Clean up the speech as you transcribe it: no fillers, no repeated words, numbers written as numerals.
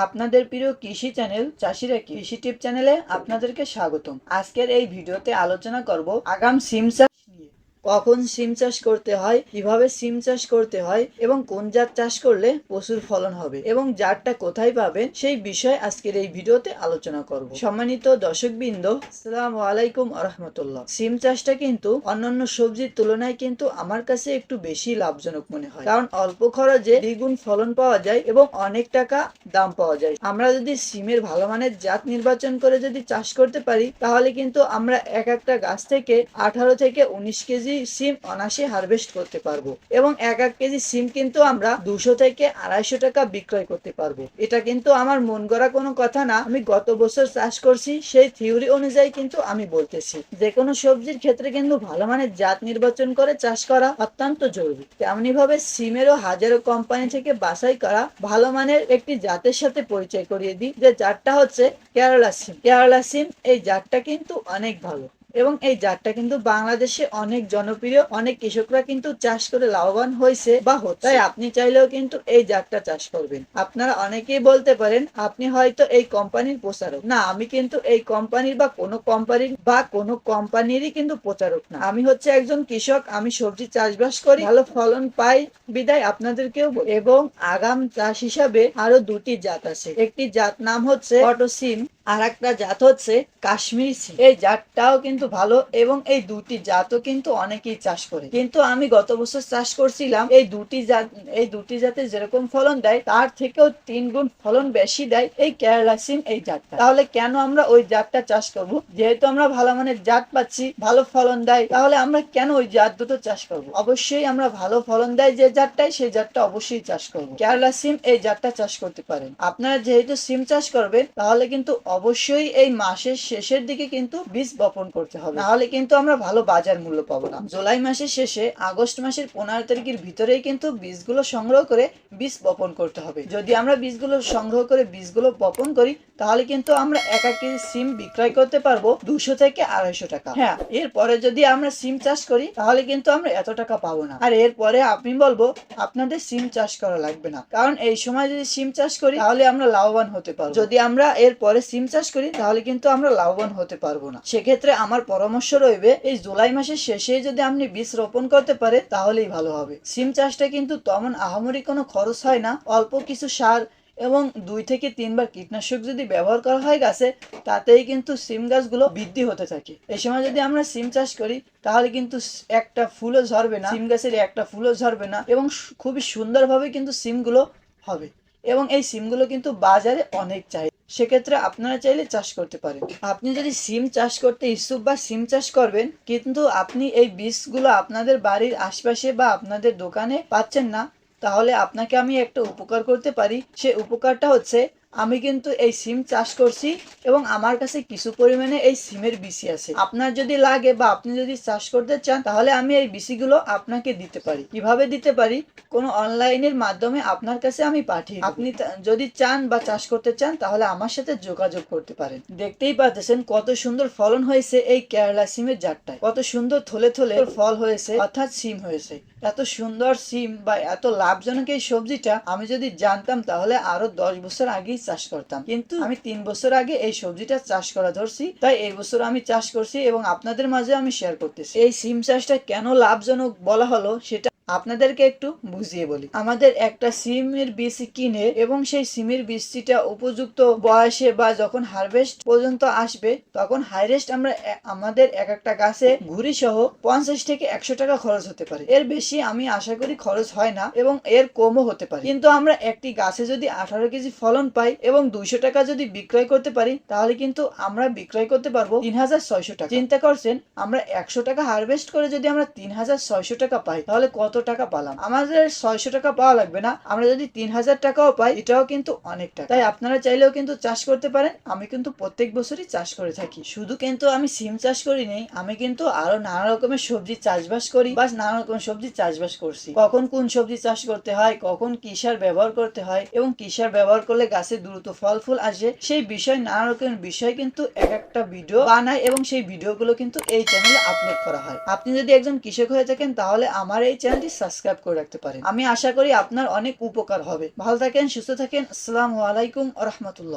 আপনাদের প্রিয় কৃষি চ্যানেল চাষিরা কৃষি টিপ চ্যানেলে আপনাদেরকে স্বাগতম। আজকের এই ভিডিওতে আলোচনা করব আগাম সিম চাষ নিয়ে। কখন সিম চাষ করতে হয়, কিভাবে সিম চাষ করতে হয় এবং কোন জাত চাষ করলে প্রচুর ফলন হবে এবং জাতটা কোথায় পাবেন সেই বিষয়ে আজকের এই ভিডিওতে আলোচনা করব। সম্মানিত দর্শকবৃন্দ, আসসালামু আলাইকুম ওয়া রাহমাতুল্লাহ। সিম চাষটা কিন্তু অন্যান্য সবজির তুলনায় কিন্তু আমার কাছে একটু বেশি লাভজনক মনে হয়, কারণ অল্প খরচে দ্বিগুণ ফলন পাওয়া যায় এবং অনেক টাকা দাম পাওয়া যায়। আমরা যদি সিমের ভালো মানের জাত নির্বাচন করে যদি চাষ করতে পারি, তাহলে কিন্তু আমরা এক একটা গাছ থেকে 18 থেকে 19 কেজি সিম অনায়াসে হারভেস্ট করতে পারবো এবং এক এক কেজি সিম কিন্তু আমরা 200 থেকে 250 টাকা বিক্রয় করতে পারবো। এটা কিন্তু আমার মন গড়া কোনো কথা না, আমি গত বছর চাষ করছি সেই থিওরি অনুযায়ী কিন্তু আমি বলতেছি। যে কোনো সবজির ক্ষেত্রে কিন্তু ভালো মানের জাত নির্বাচন করে চাষ করা অত্যন্ত জরুরি। তেমনি ভাবে সিমেরও হাজারো কোম্পানি থেকে বাছাই করা ভালো মানের একটি জাতের সাথে পরিচয় করিয়ে দিই, যে জাতটা হচ্ছে কেরালা সিম। কেরালা সিম এই জাতটা কিন্তু অনেক ভালো এবং এই জাতটা কিন্তু বাংলাদেশে অনেক জনপ্রিয়, অনেক কৃষকরা কিন্তু চাষ করে লাভবান হয়েছে বা হচ্ছে। তাই আপনি চাইলেও কিন্তু এই জাতটা চাষ করবেন। আপনারা অনেকেই বলতে পারেন আপনি হয়তো এই কোম্পানির প্রচারক। না, আমি কিন্তু এই কোম্পানির বা কোনো কোম্পানিরই কিন্তু প্রচারক না। আমি হচ্ছে একজন কৃষক, আমি সবজি চাষবাস করি, ভালো ফলন পাই বিদায় আপনাদেরকেও। এবং আগাম চাষ হিসাবে আরো দুটি জাত আছে। একটি জাত নাম হচ্ছে অটো সিম, আর একটা জাত হচ্ছে কাশ্মীরি সিম। এই জাতটাও কিন্তু ভালো এবং এই দুটি জাতও কিন্তু অনেকেই চাষ করে। কিন্তু আমি গত বছর চাষ করছিলাম, এই দুটি জাতে যেরকম ফলন দেয় তার থেকেও 3 গুণ ফলন বেশি দেয় এই কেরালা সিম এই জাতটা। তাহলে কেন আমরা ওই জাতটা চাষ করব? যেহেতু আমরা ভালো মানের জাত পাচ্ছি, ভালো ফলন দেয়, তাহলে আমরা কেন ওই জাত দুটো চাষ করব? অবশ্যই আমরা ভালো ফলন দেয় যে জাতটাই, সেই জাতটা অবশ্যই চাষ করব। কেরালা সিম এই জাতটা চাষ করতে পারেন। আপনারা যেহেতু সিম চাষ করবেন, তাহলে কিন্তু অবশ্যই এই মাসের শেষের দিকে কিন্তু বীজ বপন করতে হবে, নাহলে কিন্তু আমরা ভালো বাজার মূল্য পাবো না। জুলাই মাসের শেষে আগস্ট মাসের 15 তারিখের ভিতরেই কিন্তু বীজগুলো সংগ্রহ করে বীজ বপন করতে হবে। যদি আমরা বীজগুলো সংগ্রহ করে বীজগুলো বপন করি, তাহলে কিন্তু আমরা এক কেজি সিম বিক্রয় করতে পারবো 200 থেকে 250 টাকা। হ্যাঁ, এরপরে যদি আমরা সিম চাষ করি তাহলে কিন্তু আমরা এত টাকা পাবো না। আর এরপরে আমি বলবো আপনাদের সিম চাষ করা লাগবে না, কারণ এই সময় যদি সিম চাষ করি তাহলে আমরা লাভবান হতে পারবো। যদি আমরা এরপরে সিম চাষ করি তাহলে কিন্তু আমরা লাভবান হতে পারবো না। সেক্ষেত্রে আমার পরামর্শ রইবে, এই জুলাই মাসের শেষে যদি আপনি বীজ রোপণ করতে পারে তাহলেই ভালো হবে। সিম চাষটা কিন্তু তেমন আহামরি কোনো খরচ হয় না। অল্প কিছু সার এবং 2 থেকে 3 বার কীটনাশক যদি ব্যবহার করা হয় গাছে, তাতেই কিন্তু সিম গাছগুলো বৃদ্ধি হতে থাকে। এই সময় যদি আমরা সিম চাষ করি তাহলে কিন্তু একটা ফুলও ঝরবে না, সিম গাছের একটা ফুলও ঝরবে না এবং খুবই সুন্দরভাবে কিন্তু সিমগুলো হবে এবং এই সিমগুলো কিন্তু বাজারে অনেক চাই। সেক্ষেত্রে আপনারা চাইলে চাষ করতে পারেন। আপনি যদি সিম চাষ করতে ইচ্ছুক বা সিম চাষ করবেন, কিন্তু আপনি এই বীজগুলো আপনাদের বাড়ির আশপাশে বা আপনাদের দোকানে পাচ্ছেন না, তাহলে আপনাকে আমি একটা উপকার করতে পারি। সে উপকারটা হচ্ছে, আমি কিন্তু এই সিম চাষ করছি এবং আমার কাছে কিছু পরিমাণে এই সিমের বিচি আছে। আপনার যদি লাগে বা আপনি যদি চাষ করতে চান, তাহলে আমি এই বিচিগুলো আপনাকে দিতে পারি। কিভাবে দিতে পারি? কোনো অনলাইনের মাধ্যমে আপনার কাছে আমি পাঠিয়ে দেব। আপনি যদি চান বা চাষ করতে চান তাহলে আমার সাথে যোগাযোগ করতে পারেন। দেখতেই পাচ্ছেন কত সুন্দর ফলন হয়েছে এই কেরালা সিমের জাতটায়। কত সুন্দর থলে থলে ফল হয়েছে, অর্থাৎ সিম হয়েছে। এত সুন্দর সিম বা এত লাভজনক এই সবজিটা আমি যদি জানতাম তাহলে আরো 10 বছর আগেই চাষ করতাম। কিন্তু আমি 3 বছর আগে এই সবজিটা চাষ করা ধরছি, তাই এই বছর আমি চাষ করছি এবং আপনাদের মাঝে আমি শেয়ার করতেছি। এই সিম চাষটা কেন লাভজনক বলা হলো সেটা আপনাদেরকে একটু বুঝিয়ে বলি। আমাদের একটা সিমের বীজ কিনে এবং সেই সিমের বীজটা উপযুক্ত বয়সে বা যখন হারভেস্ট পর্যন্ত আসবে, তখন হাইরেস্ট আমরা আমাদের এক একটা গাছে ঘুরি সহ 50 থেকে 100 টাকা খরচ হতে পারে। এর বেশি আমি আশা করি খরচ হয় না এবং এর কমও হতে পারে। কিন্তু আমরা একটি গাছে যদি 18 কেজি ফলন পাই এবং 200 টাকা যদি বিক্রয় করতে পারি, তাহলে কিন্তু আমরা বিক্রয় করতে পারবো 3600 টাকা। চিন্তা করছেন, আমরা 100 টাকা হারভেস্ট করে যদি আমরা 3600 টাকা পাই, তাহলে কত টাকা পালাম? আমাদের 600 টাকা পাওয়া লাগবে না, আমরা যদি 3000 টাকাও পাই, এটাও কিন্তু অনেক টাকা। তাই আপনারা চাইলেও কিন্তু চাষ করতে পারেন। আমি কিন্তু প্রত্যেক বছরই চাষ করে থাকি। শুধু কিন্তু আমি সিম চাষ করি নেই, আমি কিন্তু আরো নানা রকমের সবজি চাষবাস করি বা নানা রকমের সবজি চাষবাস করছি। কখন কোন সবজি চাষ করতে হয়, কখন কি সার ব্যবহার করতে হয় এবং কি সার ব্যবহার করলে গাছে দ্রুত ফল ফুল আসে, সেই বিষয় নানা রকমের বিষয় কিন্তু এক একটা ভিডিও বানাই এবং সেই ভিডিওগুলো কিন্তু এই চ্যানেলে আপলোড করা হয়। আপনি যদি একজন কৃষক হয়ে থাকেন, তাহলে আমার এই চ্যানেলটি চ্যানেলটি সাবস্ক্রাইব করে রাখতে পারেন। আমি আশা করি আপনার অনেক উপকার হবে। ভালো থাকেন, সুস্থ থাকেন। আসসালামু আলাইকুম ওয়া রাহমাতুল্লাহ।